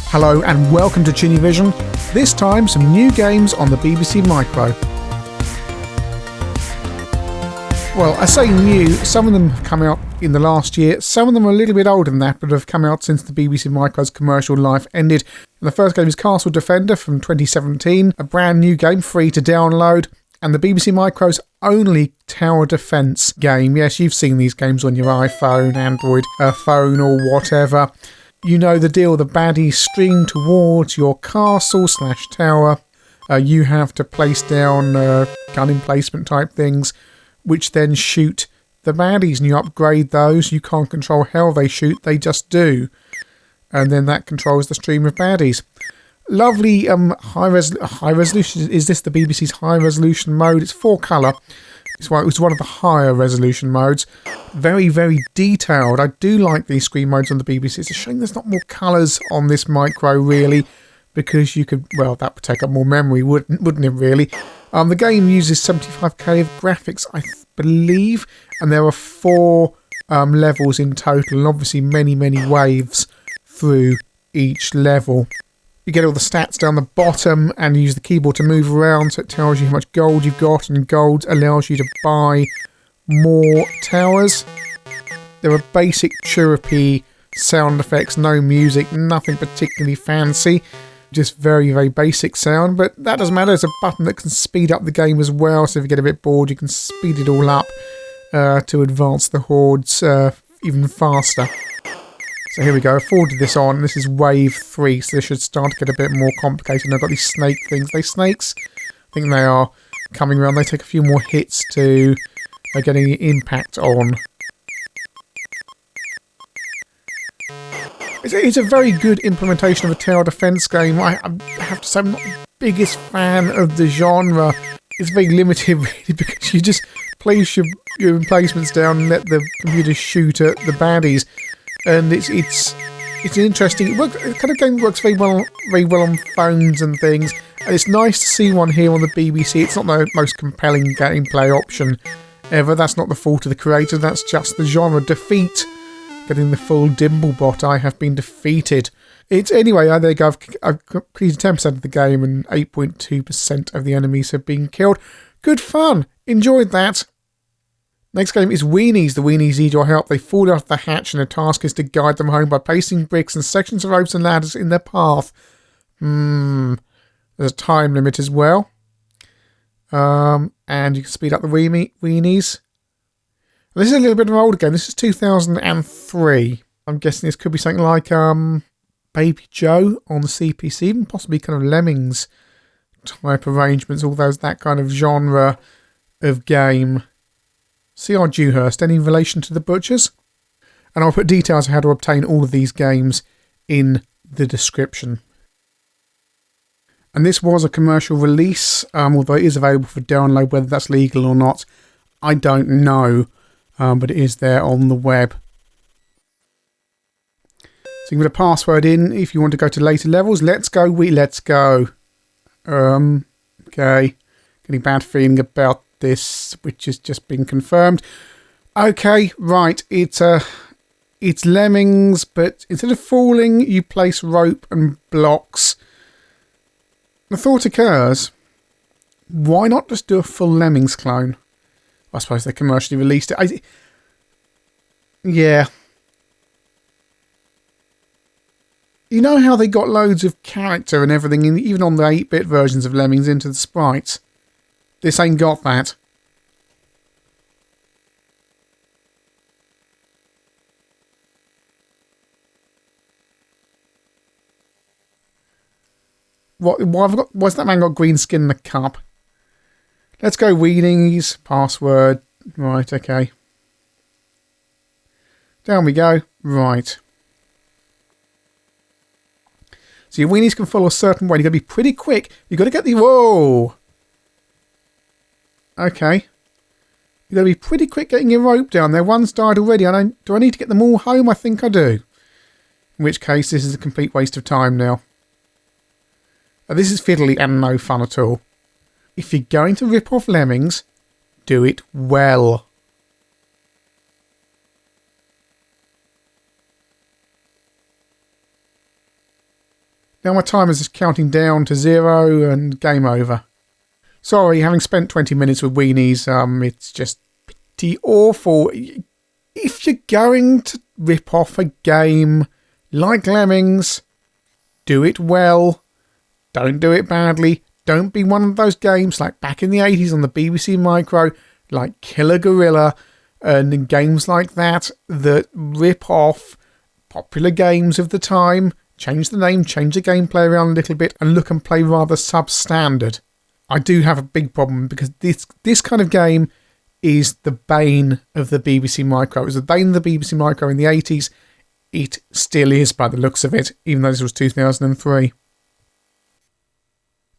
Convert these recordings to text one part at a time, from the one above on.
Hello and welcome to ChinnyVision. This time some new games on the BBC Micro. Well, I say new, some of them have come out in the last year, some of them are a little bit older than that but have come out since the BBC Micro's commercial life ended. And the first game is Castle Defender from 2017, a brand new game free to download, and the BBC Micro's only tower defence game. Yes, you've seen these games on your iPhone, Android phone or whatever. You know the deal, the baddies stream towards your castle/tower. You have to place down gun emplacement type things, which then shoot the baddies, and you upgrade those. You can't control how they shoot, they just do. And then that controls the stream of baddies. Lovely high resolution. Is this the BBC's high resolution mode? It's 4-colour. It's one of the higher resolution modes. Very, very detailed. I do like these screen modes on the BBC. It's a shame there's not more colours on this Micro, really, because you could, well, that would take up more memory, wouldn't it, really? The game uses 75k of graphics, I believe, and there are 4 levels in total, and obviously many, many waves through each level. You get all the stats down the bottom and you use the keyboard to move around, so it tells you how much gold you've got, and gold allows you to buy more towers. There are basic chirrupy sound effects, no music, nothing particularly fancy, just very, very basic sound, but that doesn't matter. There's a button that can speed up the game as well, so if you get a bit bored you can speed it all up to advance the hordes even faster. So here we go, I forwarded this on. This is wave 3, so this should start to get a bit more complicated. And I've got these snake things. Are they snakes? I think they are coming around. They take a few more hits to get any impact on. It's a very good implementation of a tower defence game. I have to say I'm not the biggest fan of the genre. It's very limited, really, because you just place your emplacements down and let the computer shoot at the baddies. And it's an interesting kind of game that works very well on phones and things. And it's nice to see one here on the BBC. It's not the most compelling gameplay option ever. That's not the fault of the creator. That's just the genre. Defeat. Getting the full Dimblebot. I have been defeated. Anyway, there you go. I've completed 10% of the game and 8.2% of the enemies have been killed. Good fun. Enjoyed that. Next game is Weenies. The Weenies need your help. They fall off the hatch and the task is to guide them home by placing bricks and sections of ropes and ladders in their path. There's a time limit as well. And you can speed up the Weenies. This is a little bit of an older game. This is 2003. I'm guessing this could be something like Baby Joe on the CPC, even possibly kind of Lemmings type arrangements, all that kind of genre of game. C.R. Dewhurst, any relation to the Butchers? And I'll put details on how to obtain all of these games in the description. And this was a commercial release, although it is available for download. Whether that's legal or not, I don't know, but it is there on the web. So you can put a password in if you want to go to later levels. Let's go, let's go. Okay, getting a bad feeling about this, which has just been confirmed. Okay, right, it's Lemmings, but instead of falling, you place rope and blocks. The thought occurs, why not just do a full Lemmings clone? I suppose they commercially released it. Yeah. You know how they got loads of character and everything, even on the 8-bit versions of Lemmings, into the sprites? This ain't got that. Why's that man got green skin in the cup? Let's go Weenies. Password. Right, okay. Down we go. Right. So your Weenies can follow a certain way. You've got to be pretty quick. You've got to get the... Whoa! Okay. You've got to be pretty quick getting your rope down there. One's died already. Do I need to get them all home? I think I do. In which case, this is a complete waste of time now. This is fiddly and no fun at all. If you're going to rip off Lemmings, do it well. Now my timer is just counting down to 0 and game over. Sorry, having spent 20 minutes with Weenies, it's just pretty awful. If you're going to rip off a game like Lemmings, do it well. Don't do it badly. Don't be one of those games like back in the 80s on the BBC Micro, like Killer Gorilla, and games like that rip off popular games of the time, change the name, change the gameplay around a little bit, and look and play rather substandard. I do have a big problem because this kind of game is the bane of the BBC Micro. It was the bane of the BBC Micro in the 80s. It still is by the looks of it, even though this was 2003.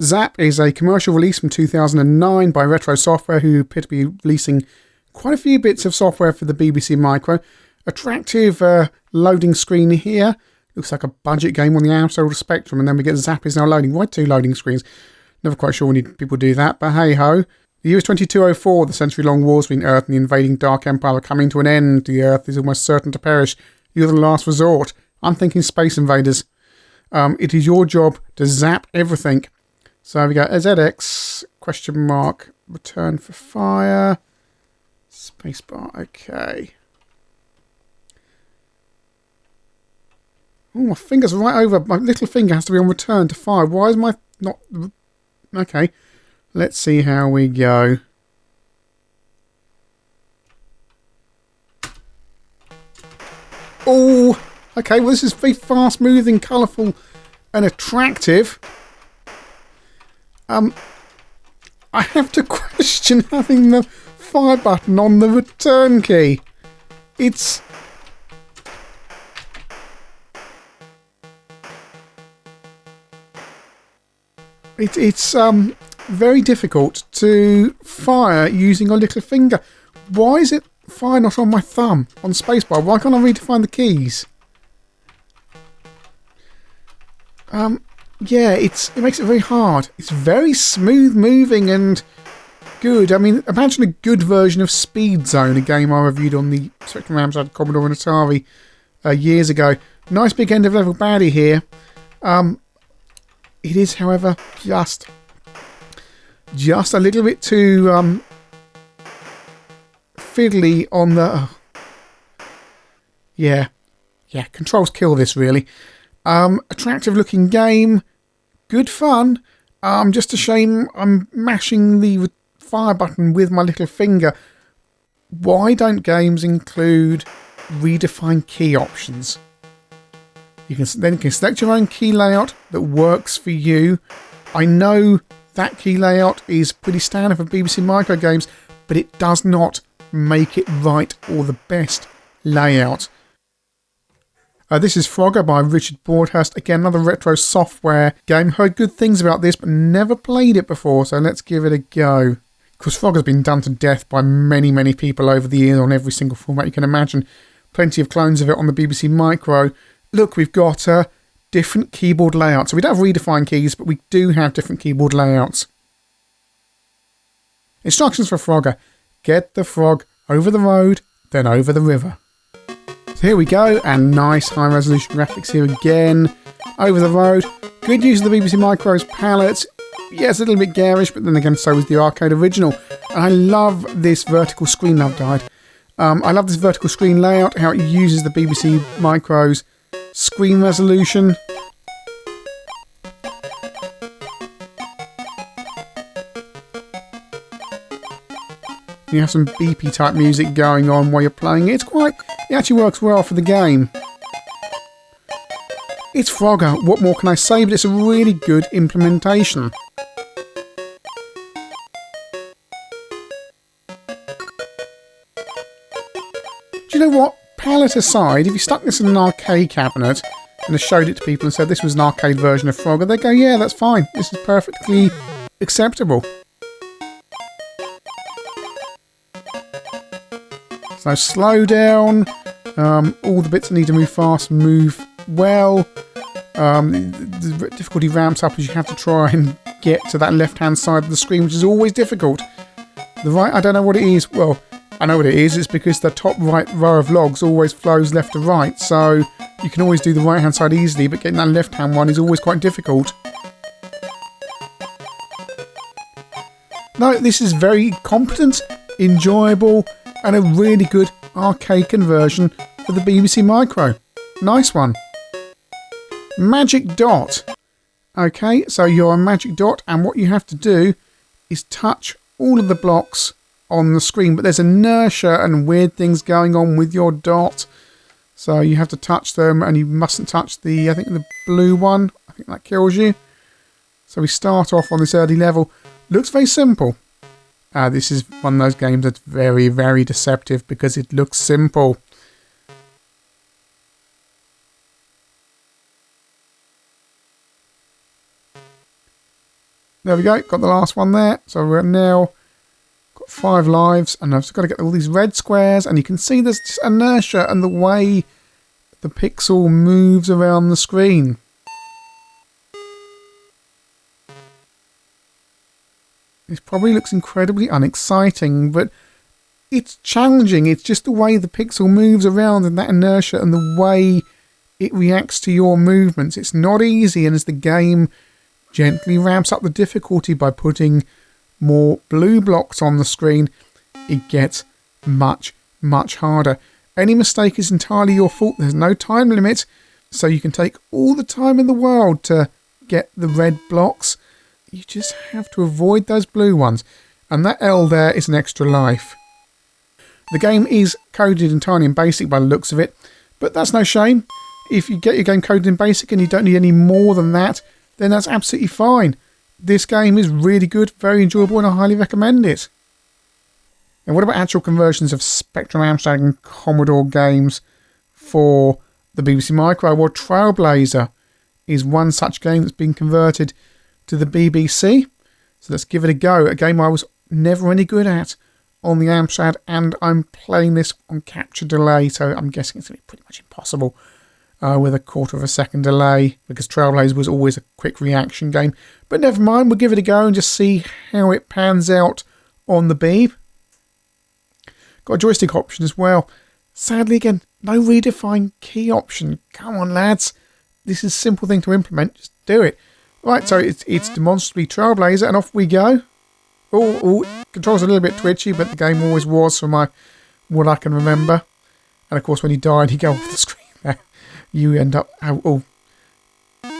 Zap is a commercial release from 2009 by Retro Software, who appear to be releasing quite a few bits of software for the BBC Micro. Attractive loading screen here. Looks like a budget game on the outside of the spectrum, and then we get Zap is now loading. Why 2 loading screens? Never quite sure when people do that, but hey ho. The year is 2204. The century-long wars between Earth and the invading Dark Empire are coming to an end. The Earth is almost certain to perish. You're the last resort. I'm thinking Space Invaders. It is your job to zap everything. So we go ZX, question mark, return for fire, spacebar, okay. Oh, my finger's right over, my little finger has to be on return to fire. Why is my not, okay. Let's see how we go. Oh, okay, well this is very fast moving, colourful and attractive. I have to question having the fire button on the return key. It's very difficult to fire using a little finger. Why is it fire not on my thumb on spacebar? Why can't I redefine the keys? Yeah, it makes it very hard. It's very smooth moving and good. I mean, imagine a good version of Speed Zone, a game I reviewed on the Spectrum Amstrad Commodore and Atari years ago. Nice big end of level baddie here. It is, however, just a little bit too fiddly on the... Yeah, controls kill this really. Attractive looking game. Good fun. Just a shame I'm mashing the fire button with my little finger. Why don't games include redefine key options? You can select your own key layout that works for you. I know that key layout is pretty standard for BBC Micro games, but it does not make it right or the best layout. This is Frogger by Richard Broadhurst. Again, another Retro Software game. Heard good things about this, but never played it before, so let's give it a go. Because Frogger's been done to death by many, many people over the years on every single format you can imagine. Plenty of clones of it on the BBC Micro. Look, we've got different keyboard layouts. So we don't have redefined keys, but we do have different keyboard layouts. Instructions for Frogger. Get the frog over the road, then over the river. So here we go, and nice high-resolution graphics here again. Over the road. Good use of the BBC Micro's palette. Yes, a little bit garish, but then again, so is the arcade original. And I love this vertical screen. I love this vertical screen layout, how it uses the BBC Micro's screen resolution. You have some beepy type music going on while you're playing it. It actually works well for the game. It's Frogger, what more can I say, but it's a really good implementation. Do you know what? Palette aside, if you stuck this in an arcade cabinet and showed it to people and said this was an arcade version of Frogger, they'd go, yeah, that's fine. This is perfectly acceptable. So slow down. All the bits that need to move fast move well. The difficulty ramps up as you have to try and get to that left-hand side of the screen, which is always difficult. The right, I don't know what it is. Well, I know what it is. It's because the top right row of logs always flows left to right. So You can always do the right hand side easily, but getting that left hand one is always quite difficult. No, this is very competent, enjoyable, and a really good arcade conversion for the BBC Micro. Nice one. Magic Dot. Okay, so you're a Magic Dot, and what you have to do is touch all of the blocks on the screen, but there's inertia and weird things going on with your dot. So you have to touch them, and you mustn't touch the, I think, the blue one. I think that kills you. So we start off on this early level. Looks very simple. This is one of those games that's very, very deceptive because it looks simple. There we go, got the last one there. So we're now got 5 lives, and I've just got to get all these red squares, and you can see there's just inertia and the way the pixel moves around the screen. This probably looks incredibly unexciting, but it's challenging. It's just the way the pixel moves around and that inertia and the way it reacts to your movements. It's not easy, and as the game gently ramps up the difficulty by putting more blue blocks on the screen, it gets much, much harder. Any mistake is entirely your fault. There's no time limit, so you can take all the time in the world to get the red blocks. You just have to avoid those blue ones, and that L there is an extra life. The game is coded entirely in BASIC by the looks of it, but that's no shame. If you get your game coded in BASIC and you don't need any more than that, then that's absolutely fine. This game is really good, very enjoyable, and I highly recommend it. And what about actual conversions of Spectrum, Amstrad and Commodore games for the BBC Micro? Well, Trailblazer is one such game that's been converted to the BBC. So let's give it a go. A game I was never any good at on the Amstrad, and I'm playing this on capture delay, so I'm guessing it's going to be pretty much impossible with a 1/4 of a second delay, because Trailblazer was always a quick reaction game. But never mind, we'll give it a go and just see how it pans out on the Beeb. Got a joystick option as well. Sadly, again, no redefine key option. Come on, lads. This is a simple thing to implement. Just do it. Right, so it's demonstrably Trailblazer, and off we go. Oh, controls a little bit twitchy, but the game always was from what I can remember. And of course, when you die and you go off the screen there, you end up... Oh.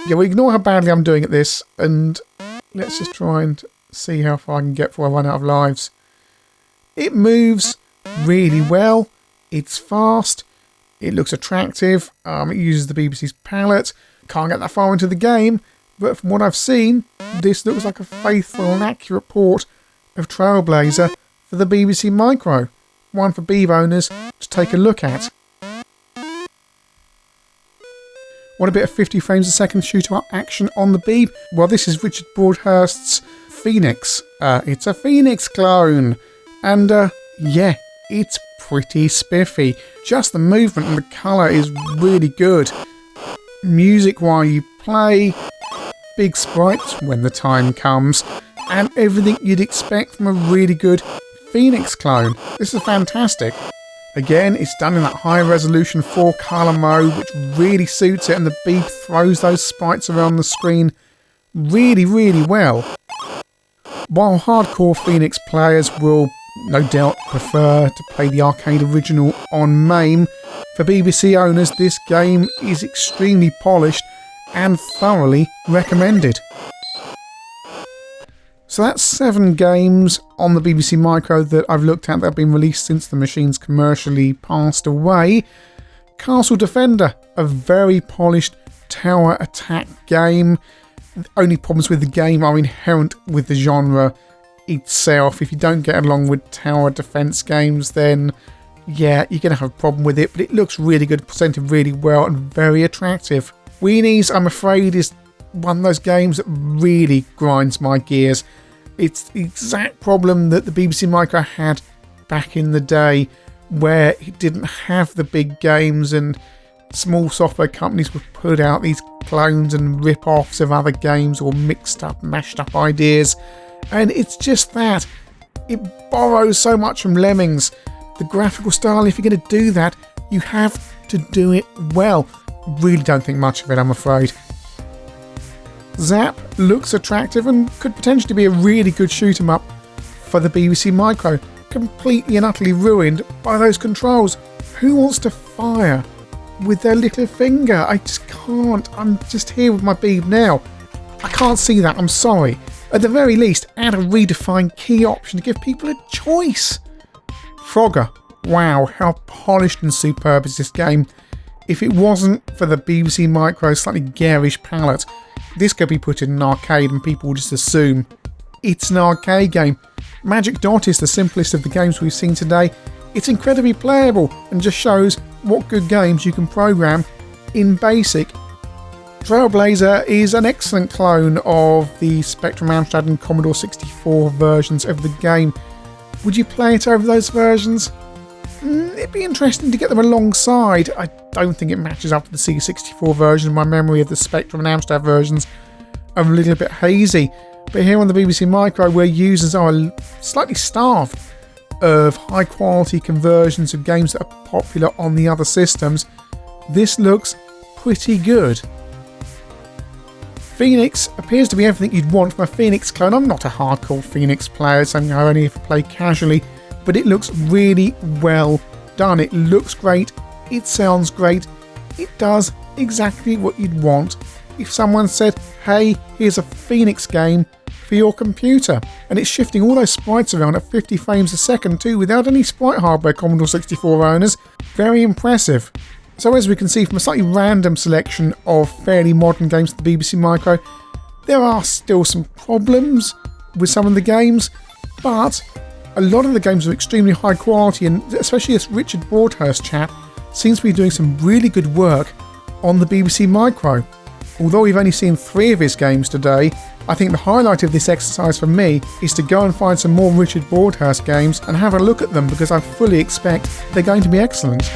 Yeah, well, ignore how badly I'm doing at this, and let's just try and see how far I can get before I run out of lives. It moves really well. It's fast. It looks attractive. It uses the BBC's palette. Can't get that far into the game, but from what I've seen, this looks like a faithful and accurate port of Trailblazer for the BBC Micro. One for Beeb owners to take a look at. What a bit of 50 frames a second shoot-up action on the Beeb. Well, this is Richard Broadhurst's Phoenix. It's a Phoenix clone. And, yeah, it's pretty spiffy. Just the movement and the colour is really good. Music while you play, big sprites when the time comes, and everything you'd expect from a really good Phoenix clone. This is fantastic. Again, it's done in that high resolution 4-colour mode, which really suits it, and the Beeb throws those sprites around the screen really, really well. While hardcore Phoenix players will no doubt prefer to play the arcade original on MAME, for BBC owners this game is extremely polished and thoroughly recommended. So that's 7 games on the BBC Micro that I've looked at that have been released since the machines commercially passed away. Castle Defender, a very polished tower attack game. The only problems with the game are inherent with the genre itself. If you don't get along with tower defense games, then yeah, you're going to have a problem with it, but it looks really good, presented really well and very attractive. Weenies, I'm afraid, is one of those games that really grinds my gears. It's the exact problem that the BBC Micro had back in the day, where it didn't have the big games and small software companies would put out these clones and rip-offs of other games or mixed up, mashed up ideas. And it's just that. It borrows so much from Lemmings. The graphical style, if you're going to do that, you have to do it well. really don't think much of it, I'm afraid. Zap looks attractive and could potentially be a really good shoot 'em up for the BBC Micro, completely and utterly ruined by those controls. Who wants to fire with their little finger? I just can't. I'm just here with my beeb now. I can't see that, I'm sorry. At the very least, add a redefined key option to give people a choice. Frogger. Wow, how polished and superb is this game. If it wasn't for the BBC Micro's slightly garish palette, this could be put in an arcade and people will just assume it's an arcade game. Magic Dot is the simplest of the games we've seen today. It's incredibly playable and just shows what good games you can program in BASIC. Trailblazer is an excellent clone of the Spectrum Amstrad and Commodore 64 versions of the game. Would you play it over those versions? It'd be interesting to get them alongside. I don't think it matches up to the C64 version. My memory of the Spectrum and Amstrad versions are a little bit hazy. But here on the BBC Micro, where users are slightly starved of high quality conversions of games that are popular on the other systems, this looks pretty good. Phoenix appears to be everything you'd want from a Phoenix clone. I'm not a hardcore Phoenix player, it's something I only ever play casually, but it looks really well done. It looks great, it sounds great, it does exactly what you'd want if someone said, hey, here's a Phoenix game for your computer. And it's shifting all those sprites around at 50 frames a second too, without any sprite hardware, Commodore 64 owners. Very impressive. So as we can see from a slightly random selection of fairly modern games to the BBC Micro, there are still some problems with some of the games, but a lot of the games are extremely high quality, and especially this Richard Broadhurst chap seems to be doing some really good work on the BBC Micro. Although we've only seen 3 of his games today, I think the highlight of this exercise for me is to go and find some more Richard Broadhurst games and have a look at them, because I fully expect they're going to be excellent.